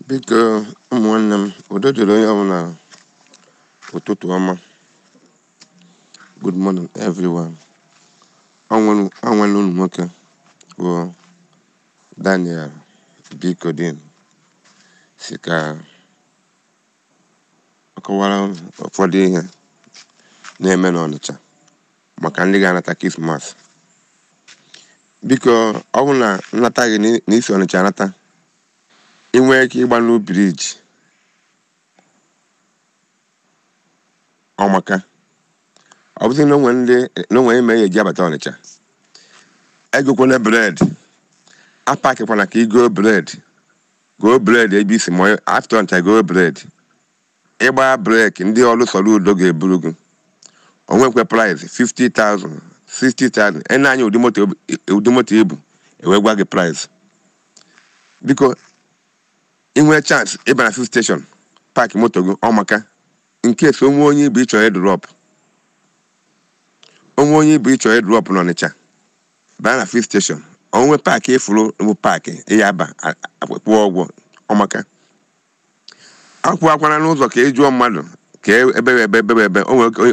Biko ụmụnne m udo dịrị onye ọbụla ụtụtụ ọma. Good morning everyone. Anwelu unu nwoke bụ Daniel Bikodin si ka ọ kọwara ụfọdụ ihe na-eme n'Ọnịcha maka ndị ga-anata Krismas. Biko ọ bụ na nnata gị n'isi Ọnịcha anata, ị nwee ike ịgba n'u briji ọmaka. Ọ bụzi na onwe ime ya eji abata Ọnịcha, egokwana bred, apakịkwana ka igoo bred ebe isi ma after Ọnịcha goo bred. Ịgba breki ndị ọrụ sọrọ udo ga-eburu gị. Onwekwe price 50,000 60,000 ene anya ụdị moto ibu ewe gwa gị price. Biko inwe chance ịba na fuel station park moto gị ọmaka nke so onye ibu ịchọ drop n'Ọnịcha baa na fuel station, onwe park ifuru bụ park ịyaba akwụkwọ ụgwọ ọmaka. Akwụkwakwana n'ụzọ ka ịjụọ mmadụ ka ebe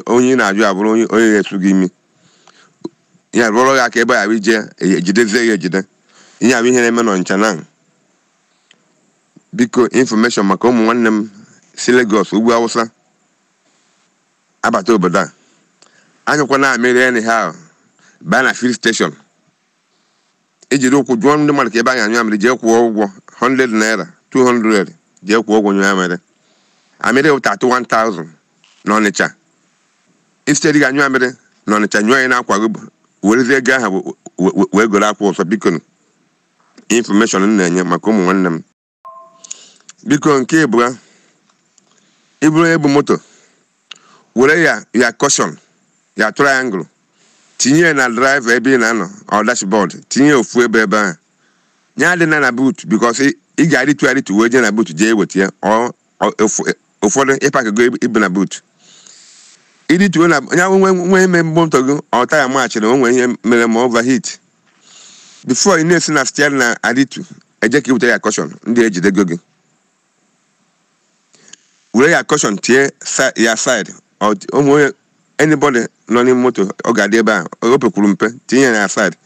onye na-ajụ abụrụ onye ga-esu gị imi ya rụọrọ ya aka ebe ya ije ejidezie ya ejide. Ihe abụ ihe na-eme n'Ọnịcha na biko information maka ụmụ nwanne m si Lagos ugwu Awụsa abata obodo a, anyụkwana amịrị anyhow baa na fuel station ejiri ụkwụ jụọ ndị mmadụ ka ebe anyị anyụ amịrị jee kwụọ ụgwọ 100 naira 200 jee kwụọ ụgwọ nyụ amịrị bụ 31,000 n'Ọnịcha. Instead ga anyụ amịrị n'Ọnịcha nyụọ anyị na-akwa gị werezie ego ahụ wee goro akwa ụsọ. Biko information m na-enye maka ụmụ nwanne m. Biko nke ịbụa, iburu ebu moto were ya caution ya triangle tinye na drive ebe ị na-anọ ọ dashboard, tinye ofu ebe ahụ nya dị na boot because ị ga-arịtu wee jee na boot jee weta ya ụfọdụ ịpakego ibu na boot irituo na nya nwe ime moto gị ọ taya machịrị onwe ihe mere ma overheat before ị na-esi na steering na aritu eje ka iweta ya caution ndị ejidego gị. Were ya caution tie ya side onwe anybody nọ n'ime moto ọ ga-adị ebe ahụ o pekwuru mpe tinye ya na side.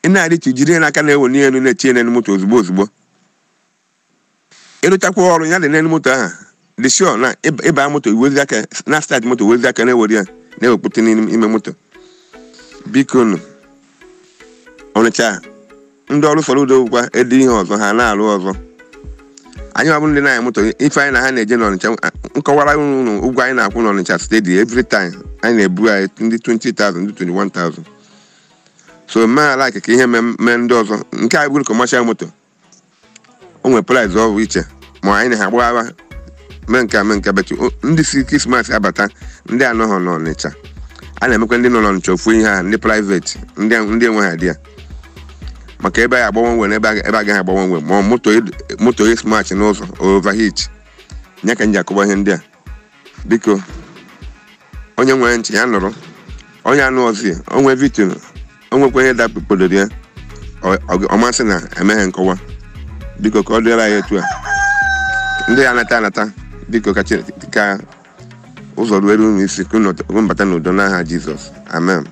Ị na-arịtu jiri n'aka na-ewe n'elu na-etinye n'elu moto ozugbo. Ịrụchakwa ọrụ ya dị n'elu moto ahụ dị sure na ịba moto iwezi aka na start moto wezi aka na-ewere ya na-ewepụta n'ime moto. Biko Ọnịcha ndị ọrụ fọrọ udo bụkwa ede ihe ọzọ ha na-alụ ọzọ. Anyị ọbụ ndị na-anya moto ife anyị na ha na-eje n'Ọnịcha nkọwara unu ụgwọ anyị na-akwụ n'Ọnịcha steady every time anyị na-ebu anyị ndị 20,000 ndị 21,000. So mee like ka ihe mee ndị ọzọ nke anyị bụrụ commercial moto o nwere price ọ bụ iche ma anyị na-agbagha mee nke betu ndị si Krismas abata ndị anọghọ n'Ọnịcha a na-emekwa ndị nọ n'Ọnịcha ofu ihe ha ndị private ndị enweghị adị ya maka ebe anyị agbanwe na ebe agaghị agbanwe ma moto Krismas n'ụzọ overheat nye ka nji akọwa ihe ndị a. Biko onye nwere ntị ya nụrụ, onye anụ ọzi onwe vitin onwekwa ihe dapụpodoro ya ọmasị na emeghe nkọwa. Biko ka ọ dịrị anyị etu a ndị anata biko ka ụzọ ruere unu isi ka unu mbata n'udo n'aha Jizọs, amen.